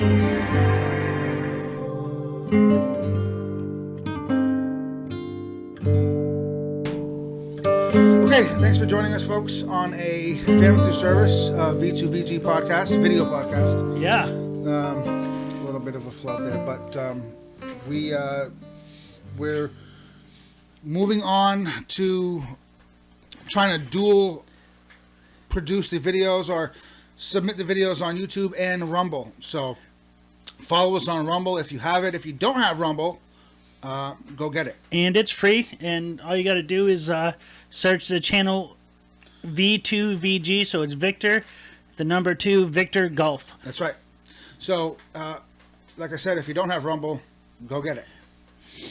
Okay, thanks for joining us, folks, on a Family Through Service V2VG podcast, video podcast. Yeah. A little bit of a flood there, but we're moving on to trying to dual produce the videos or submit the videos on YouTube and Rumble. So follow us on Rumble if you have it. If you don't have Rumble, go get it. And it's free, and all you got to do is search the channel V2VG, so it's Victor, the number 2, Victor Golf. That's right. So, like I said, if you don't have Rumble, go get it.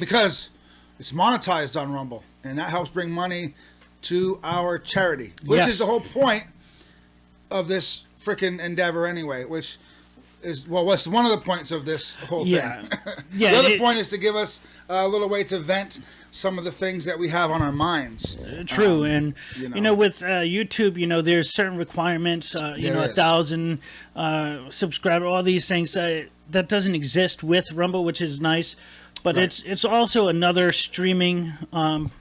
Because it's monetized on Rumble, and that helps bring money to our charity, which is the whole point of this freaking endeavor anyway, which is, well, what's one of the points of this whole thing. The other point is to give us a little way to vent some of the things that we have on our minds. True. And with YouTube, there's certain requirements, 1,000 subscribers, all these things that doesn't exist with Rumble, which is nice. But right. It's also another streaming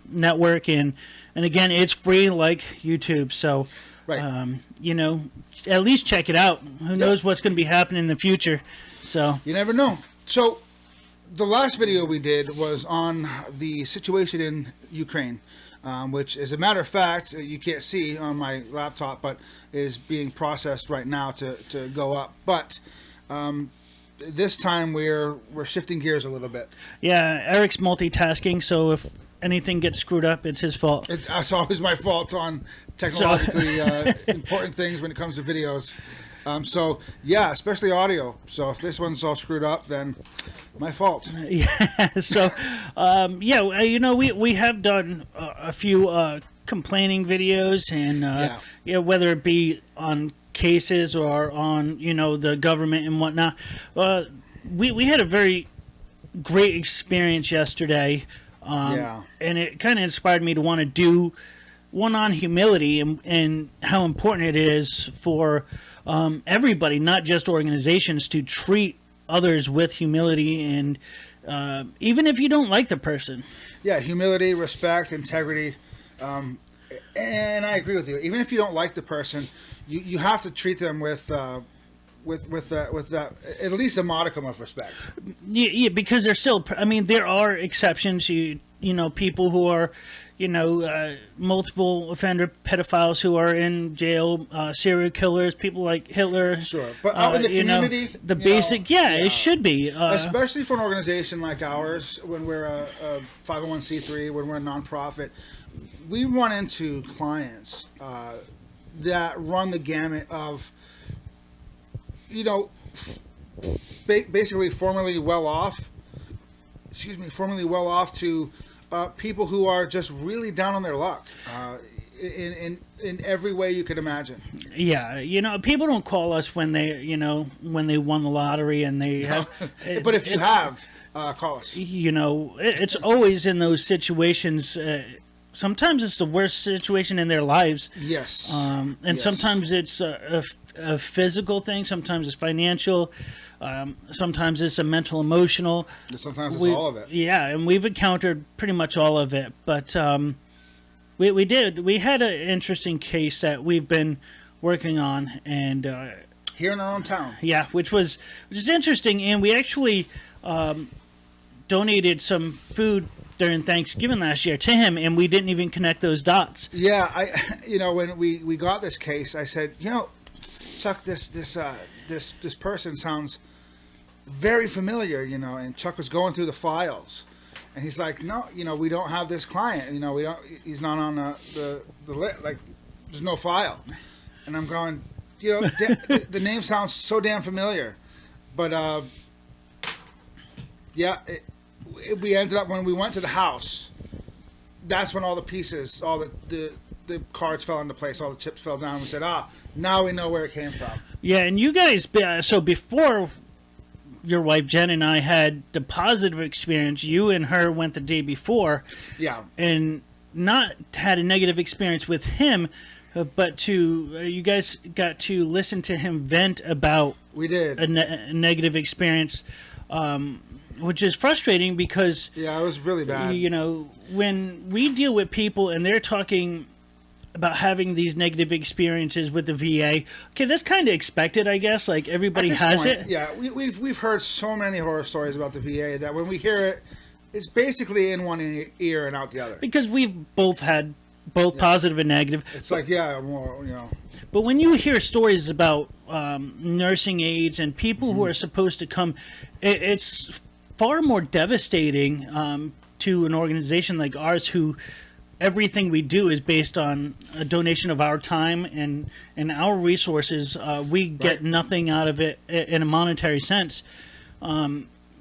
network, and again, it's free like YouTube. So, right. At least check it out. Who knows what's going to be happening in the future? So you never know. So the last video we did was on the situation in Ukraine, which, as a matter of fact, you can't see on my laptop, but is being processed right now to go up. But this time we're shifting gears a little bit. Yeah, Eric's multitasking, so if anything gets screwed up, it's his fault. It's always my fault on technologically important things when it comes to videos. Especially audio. So if this one's all screwed up, then my fault. Yeah. So, we have done a few complaining videos, and whether it be on cases or on the government and whatnot. We had a very great experience yesterday. And it kind of inspired me to want to do one on humility and how important it is for everybody, not just organizations, to treat others with humility, and even if you don't like the person. Yeah, humility, respect, integrity. And I agree with you. Even if you don't like the person, you have to treat them with that at least a modicum of respect. Yeah, because there's still, there are exceptions. People who are, multiple offender pedophiles who are in jail, serial killers, people like Hitler. Sure, but out in the community, it should be. Especially for an organization like ours, when we're a 501c3, when we're a nonprofit, we run into clients that run the gamut of, basically formerly well off to people who are just really down on their luck in every way you could imagine. Yeah, people don't call us when they won the lottery and they have. But if you have, call us. It's always in those situations. Sometimes it's the worst situation in their lives. Yes. Sometimes it's a physical thing. Sometimes it's financial. Sometimes it's a mental, emotional. Sometimes it's all of it. Yeah, and we've encountered pretty much all of it. But we had an interesting case that we've been working on, and here in our own town. Yeah, which is interesting, and we actually donated some food during Thanksgiving last year to him, and we didn't even connect those dots. Yeah, when we got this case, I said, Chuck, this person sounds very familiar, and Chuck was going through the files, and he's like, no, we don't have this client, he's not on the list, like, there's no file. And I'm going, the name sounds so damn familiar, but we ended up, when we went to the house, that's when all the pieces, all the cards fell into place, all the chips fell down. We said, now we know where it came from. Yeah, and you guys, so before your wife Jen and I had the positive experience, you and her went the day before. Yeah. And not had a negative experience with him, but you guys got to listen to him vent about We did. a negative experience, which is frustrating because Yeah, it was really bad. you know, when we deal with people and they're talking about having these negative experiences with the VA, okay, that's kind of expected, I guess. Like everybody At this has point, it. Yeah, we've heard so many horror stories about the VA that when we hear it, it's basically in one ear and out the other. Because we've both had positive and negative. It's like, yeah, more, you know. But when you hear stories about nursing aides and people who are supposed to come, it's far more devastating to an organization like ours, who everything we do is based on a donation of our time and our resources. We get nothing out of it in a monetary sense.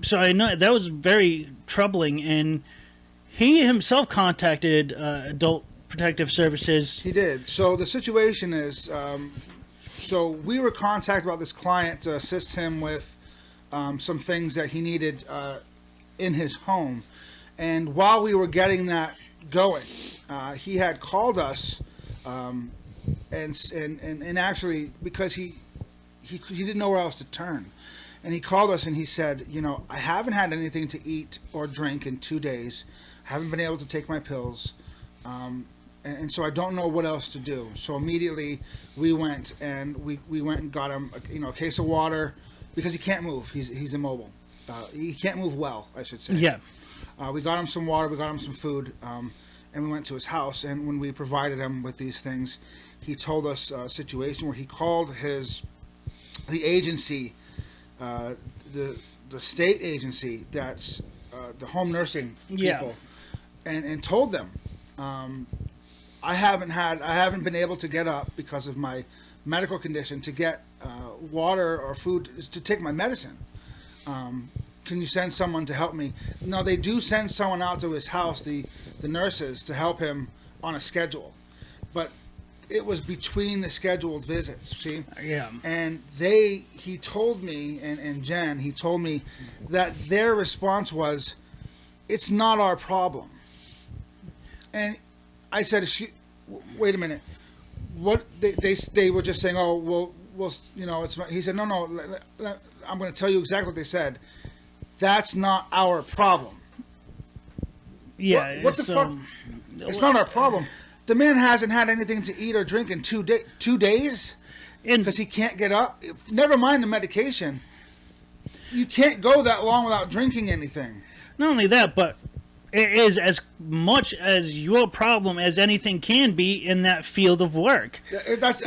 So I know that was very troubling, and he himself contacted Adult Protective Services. He did. So the situation is, so we were contacted about this client to assist him with some things that he needed in his home. And while we were getting that going, he had called us, and actually, because he didn't know where else to turn. And he called us and he said, you know, I haven't had anything to eat or drink in 2 days. I haven't been able to take my pills. And so I don't know what else to do. So immediately we went and we went and got him, a case of water, because he can't move. He's immobile. He can't move well, I should say. Yeah. We got him some water. We got him some food. And we went to his house. And when we provided him with these things, he told us a situation where he called the agency, the state agency that's the home nursing people, and told them, I haven't been able to get up because of my medical condition to get water or food to take my medicine. Can you send someone to help me? No, they do send someone out to his house, the nurses, to help him on a schedule, but it was between the scheduled visits, see? Yeah. And he told me, and Jen, he told me that their response was, it's not our problem. And I said, wait a minute. What they were just saying, oh, well, you know, it's. He said, no, I'm going to tell you exactly what they said. That's not our problem. Yeah. What the fuck? It's not our problem. The man hasn't had anything to eat or drink in 2 days because he can't get up. Never mind the medication. You can't go that long without drinking anything. Not only that, but it is as much as your problem as anything can be in that field of work. That's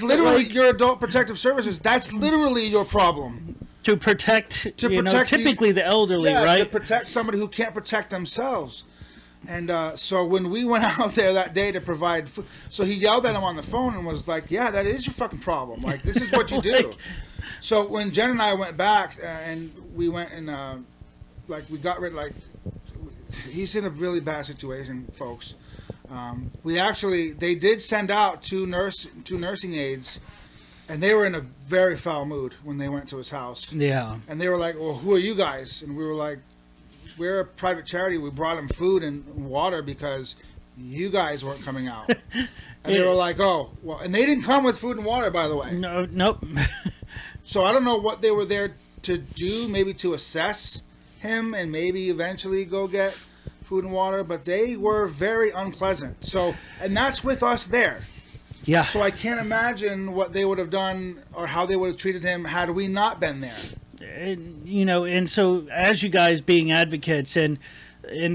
literally your Adult Protective Services. That's literally your problem. To protect typically the elderly, right? To protect somebody who can't protect themselves. And so when we went out there that day to provide food, so he yelled at him on the phone and was like, yeah, that is your fucking problem. Like, this is what you do. So when Jen and I went back and we went and, we got rid, he's in a really bad situation, folks. They did send out two nursing aides, and they were in a very foul mood when they went to his house. Yeah. And they were like, well, who are you guys? And we were like, we're a private charity. We brought him food and water because you guys weren't coming out. And they were like, oh, well, and they didn't come with food and water, by the way. No, nope. So I don't know what they were there to do, maybe to assess him and maybe eventually go get food and water, but they were very unpleasant. So, and that's with us there. Yeah. So I can't imagine what they would have done or how they would have treated him had we not been there. And so as you guys being advocates, and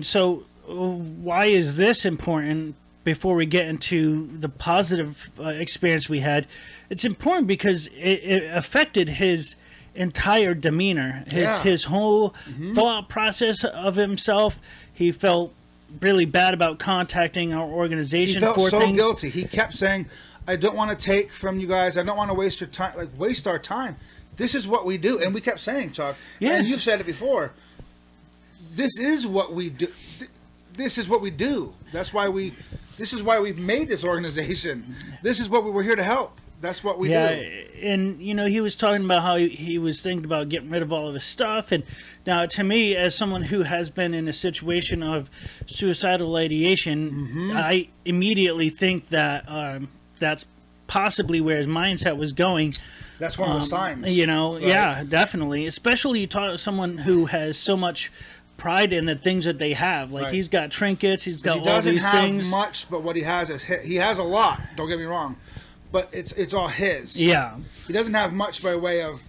so why is this important? Before we get into the positive experience we had, it's important because it affected his entire demeanor, his whole thought process of himself. He felt really bad about contacting our organization. He felt so guilty. He kept saying, I don't want to take from you guys. I don't want to waste your time, waste our time. This is what we do. And we kept saying, Chuck, and you've said it before, this is what we do. This is what we do. This is why we've made this organization. This is what we were here to help. That's what we yeah, do. and he was talking about how he was thinking about getting rid of all of his stuff. And now, to me, as someone who has been in a situation of suicidal ideation, I immediately think that that's possibly where his mindset was going. That's one of the signs. Right? Yeah, definitely. Especially you talk to someone who has so much pride in the things that they have. Like, he's got trinkets, he's got all these things. He doesn't have much, but what he has is he has a lot. Don't get me wrong, but it's all his. Yeah. He doesn't have much by way of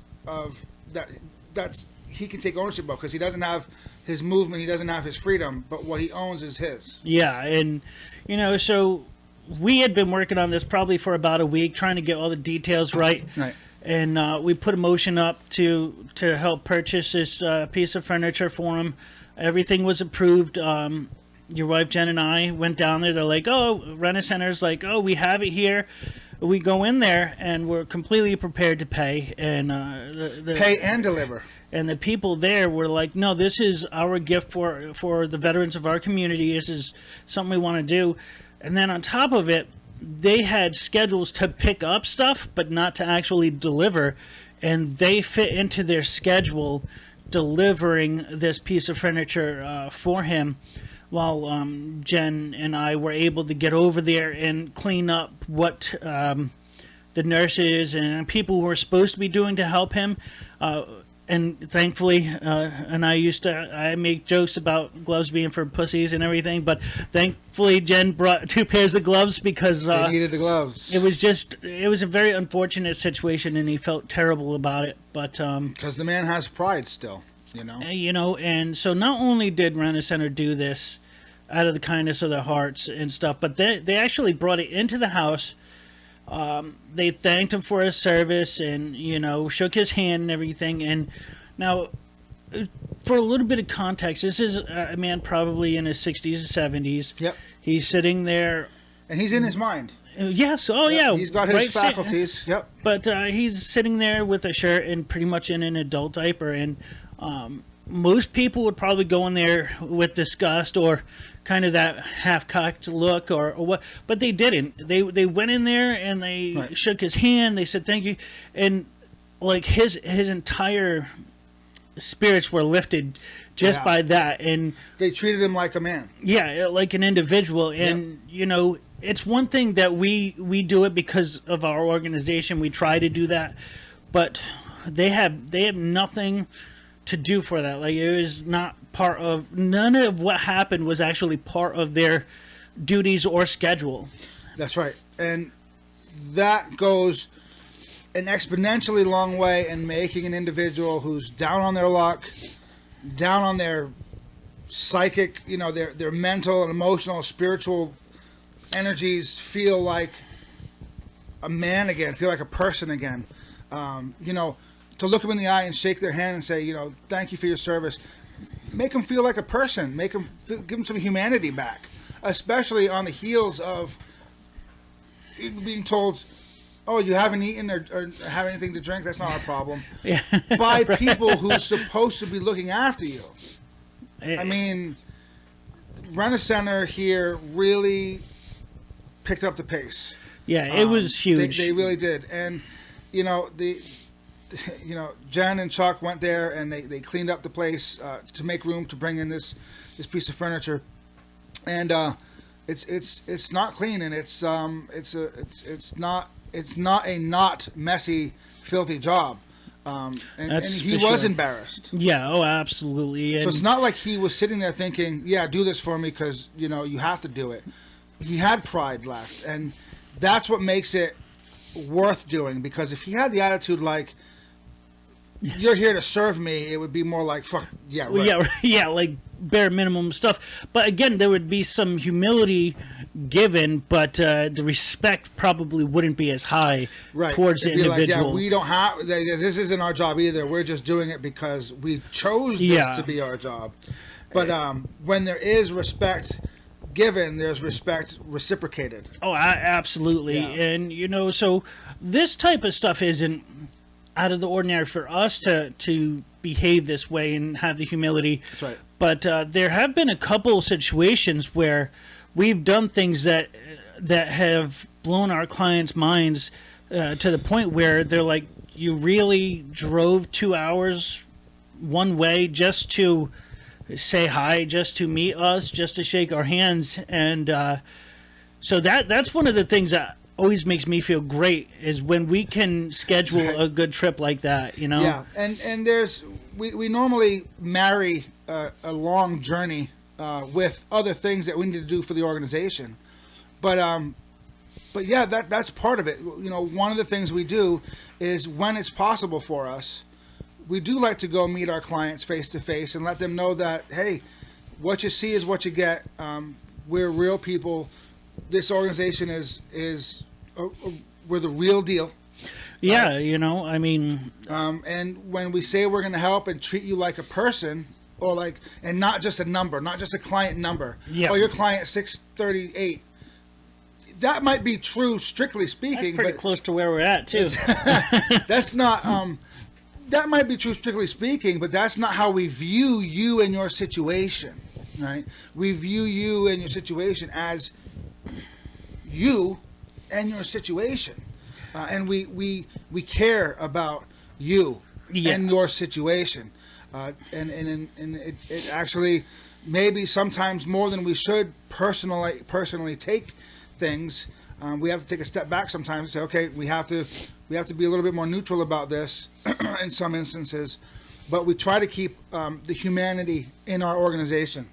that. That's he can take ownership of, because he doesn't have his movement, he doesn't have his freedom, but what he owns is his. Yeah, and so we had been working on this probably for about a week, trying to get all the details right. Right. And we put a motion up to help purchase this piece of furniture for him. Everything was approved. Your wife Jen and I went down there. They're like, "Oh, Rent-A-Center's like, oh, we have it here." We go in there and we're completely prepared to pay, and pay and deliver. And the people there were like, "No, this is our gift for the veterans of our community. This is something we want to do." And then on top of it, they had schedules to pick up stuff, but not to actually deliver. And they fit into their schedule delivering this piece of furniture for him, while Jen and I were able to get over there and clean up what the nurses and people who were supposed to be doing to help him. And thankfully, and I make jokes about gloves being for pussies and everything, but thankfully Jen brought 2 pairs of gloves because they needed the gloves. It was a very unfortunate situation, and he felt terrible about it. But because the man has pride still, and so not only did Rent-A-Center do this out of the kindness of their hearts and stuff, but they actually brought it into the house. They thanked him for his service and, shook his hand and everything. And now, for a little bit of context, this is a man probably in his 60s or 70s. Yep. He's sitting there. And he's in his mind. Yes. Oh, yep. yeah. He's got his faculties. Yep. But he's sitting there with a shirt and pretty much in an adult diaper. And most people would probably go in there with disgust or kind of that half-cocked look or what, but they didn't. They went in there and they shook his hand. They said thank you, and like his entire spirits were lifted just by that. And they treated him like a man. Yeah, like an individual. And it's one thing that we do it because of our organization. We try to do that, but they have nothing to do for that. Like, it was not part of, none of what happened was actually part of their duties or schedule. That's right. And that goes an exponentially long way in making an individual who's down on their luck, down on their psychic, their mental and emotional, spiritual energies feel like a man again, feel like a person again. To look them in the eye and shake their hand and say, thank you for your service. Make them feel like a person. Give them some humanity back, especially on the heels of being told, "Oh, you haven't eaten or have anything to drink. That's not our problem." Yeah. By people who's supposed to be looking after you. I mean, Rent-A-Center here really picked up the pace. Yeah, it was huge. They really did, and Jen and Chuck went there and they cleaned up the place to make room to bring in this piece of furniture, and it's not clean, and it's not a not messy, filthy job, and he was embarrassed. Yeah, oh, absolutely. And so it's not like he was sitting there thinking, "Yeah, do this for me because you have to do it." He had pride left, and that's what makes it worth doing. Because if he had the attitude like, "You're here to serve me," it would be more like, "Fuck yeah, right." Yeah, like bare minimum stuff. But again, there would be some humility given, but the respect probably wouldn't be as high towards the individual. Like, we don't have. This isn't our job either. We're just doing it because we chose this to be our job. But when there is respect given, there's respect reciprocated. Oh, absolutely. Yeah. And so this type of stuff isn't out of the ordinary for us to behave this way and have the humility. That's right. But there have been a couple situations where we've done things that have blown our clients' minds to the point where they're like, you really drove 2 hours one way just to say hi, just to meet us, just to shake our hands. And so that's one of the things that always makes me feel great, is when we can schedule a good trip like that, you know? Yeah, and we normally marry a long journey with other things that we need to do for the organization. But yeah, that's part of it. You know, one of the things we do is, when it's possible for us, we do like to go meet our clients face to face and let them know that, hey, what you see is what you get. We're real people. This organization is we're the real deal. Yeah, you know, I mean, and when we say we're going to help and treat you like a person, and not just a number, not just a client number. Yeah. Oh, your client 638. That might be true, strictly speaking. that's pretty close to where we're at too. That's not. That might be true, strictly speaking, but that's not how we view you and your situation, right? We view you and your situation as you and your situation, and we care about you and your situation, and it actually, maybe sometimes more than we should personally take things. We have to take a step back sometimes and say, okay, we have to be a little bit more neutral about this in some instances, but we try to keep the humanity in our organization.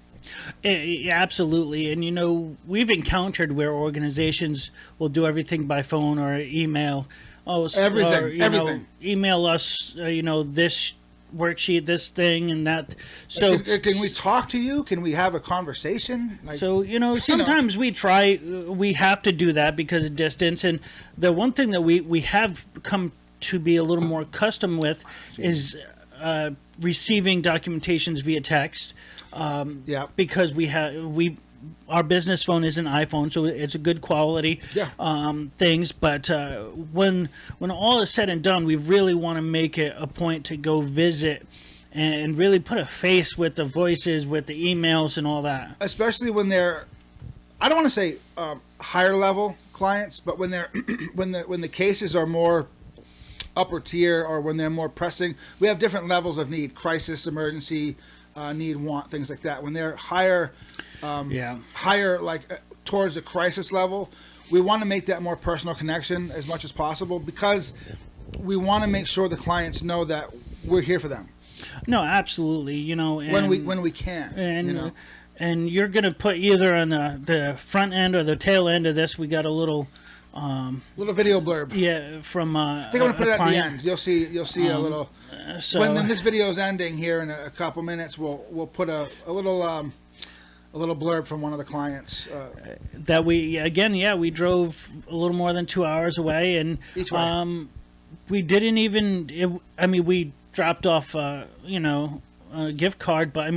Yeah, absolutely. And, you know, we've encountered where organizations will do everything by phone or email. Everything. Email us, this worksheet, this thing and that. So can we talk to you? Can we have a conversation? Sometimes we try. We have to do that because of distance. And the one thing that we have come to be a little more accustomed with is receiving documentations via text. Because our business phone is an iPhone, so it's a good quality things. But when all is said and done, we really want to make it a point to go visit and really put a face with the voices, with the emails and all that. Especially when they're, I don't want to say higher level clients, but when they're when the cases are more upper tier, or when they're more pressing. We have different levels of need: crisis, emergency, need, want, things like that. When they're higher, towards the crisis level, we want to make that more personal connection as much as possible, because we want to make sure the clients know that we're here for them. No, absolutely. And when we can, and you're gonna put either on the front end or the tail end of this. We got a little video blurb. Yeah, from I think I'm gonna put it at the end. You'll see a little. So when this video is ending here in a couple minutes, we'll put a little blurb from one of the clients. That we drove a little more than 2 hours away, and each way. We didn't even. We dropped off a gift card, but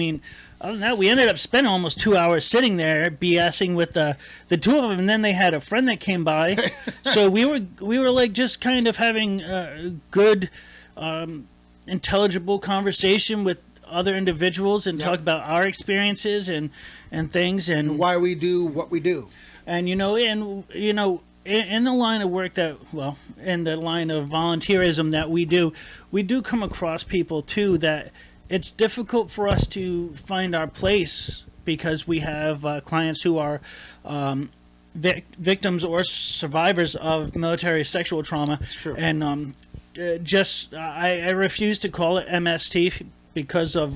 other than that, we ended up spending almost 2 hours sitting there BSing with the two of them, and then they had a friend that came by. So we were like just kind of having a good, intelligible conversation with other individuals and talk about our experiences and things and why we do what we do. And in the line of work in the line of volunteerism that we do come across people too that it's difficult for us to find our place, because we have clients who are victims or survivors of military sexual trauma. It's true. And I refuse to call it MST because of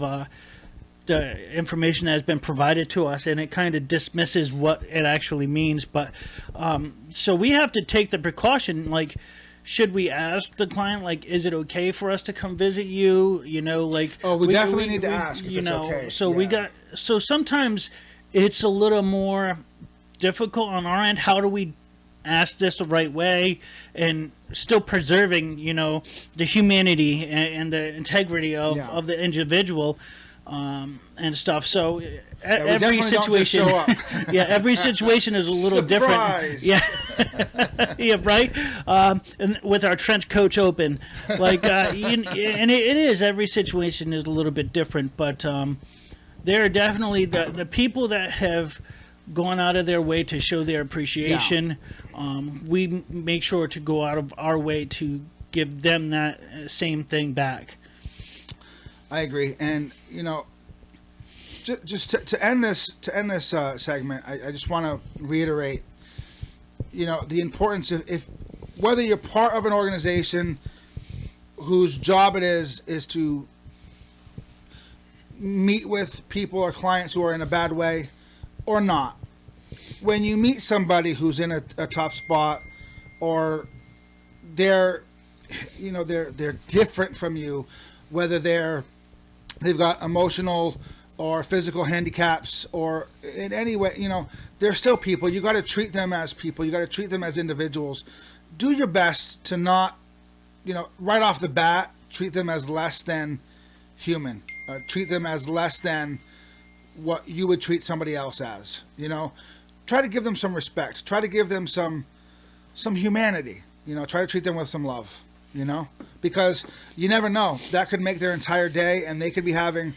the information that has been provided to us, and it kind of dismisses what it actually means. But so we have to take the precaution, like, should we ask the client, like, is it okay for us to come visit you? We definitely need to ask if it's okay. So sometimes it's a little more difficult on our end. How do we ask this the right way and still preserving, the humanity and the integrity of the individual and stuff. So every situation, every situation is a little different. Yeah, yeah, right. And with our trench coach open, like, and it is, every situation is a little bit different. But there are definitely the people that have gone out of their way to show their appreciation, we make sure to go out of our way to give them that same thing back. I agree, and you know, just to end this segment, I just want to reiterate, you know, the importance of, if whether you're part of an organization whose job it is to meet with people or clients who are in a bad way or not. When you meet somebody who's in a tough spot, or they're different from you, whether they've got emotional or physical handicaps, or in any way, you know, they're still people. You got to treat them as people. You got to treat them as individuals. Do your best to not, you know, right off the bat, treat them as less than human. Treat them as less than what you would treat somebody else as. You know, try to give them some respect. Try to give them some humanity. You know, try to treat them with some love. You know, because you never know, that could make their entire day, and they could be having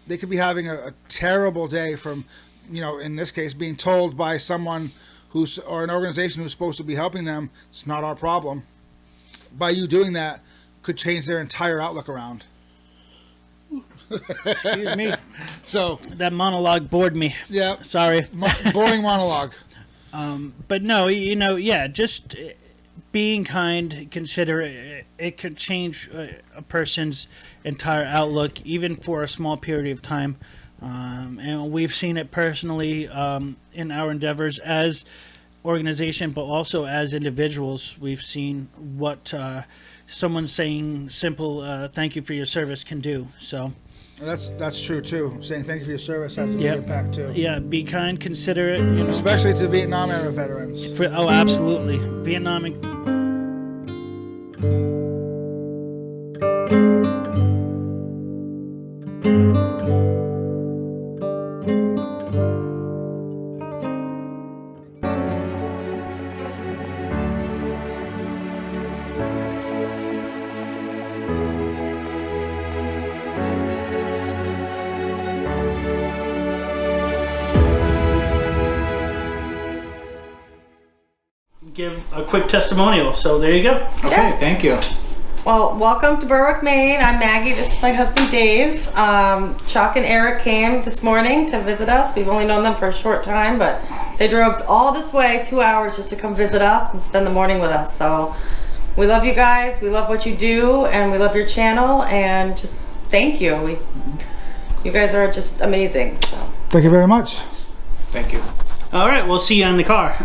a terrible day from, you know, in this case, being told by someone or an organization who's supposed to be helping them, it's not our problem. By you doing that, could change their entire outlook around. Excuse me. So that monologue bored me. Yeah. Sorry. Boring monologue. But no, you know, yeah, just being kind, considerate, it could change a person's entire outlook, even for a small period of time. And we've seen it personally in our endeavors as organization, but also as individuals. We've seen what someone saying simple "thank you for your service" can do. So that's true too. Saying thank you for your service has a big impact too. Yeah, be kind, considerate, you know, especially to Vietnam era veterans. Oh, absolutely, Vietnam. Give a quick testimonial. So there you go. Okay, yes. Thank you. Well, welcome to Berwick, Maine. I'm Maggie. This is my husband, Dave. Chuck and Eric came this morning to visit us. We've only known them for a short time, but they drove all this way, 2 hours, just to come visit us and spend the morning with us. So we love you guys. We love what you do, and we love your channel. And just thank you. You guys are just amazing. So. Thank you very much. Thank you. All right, we'll see you in the car.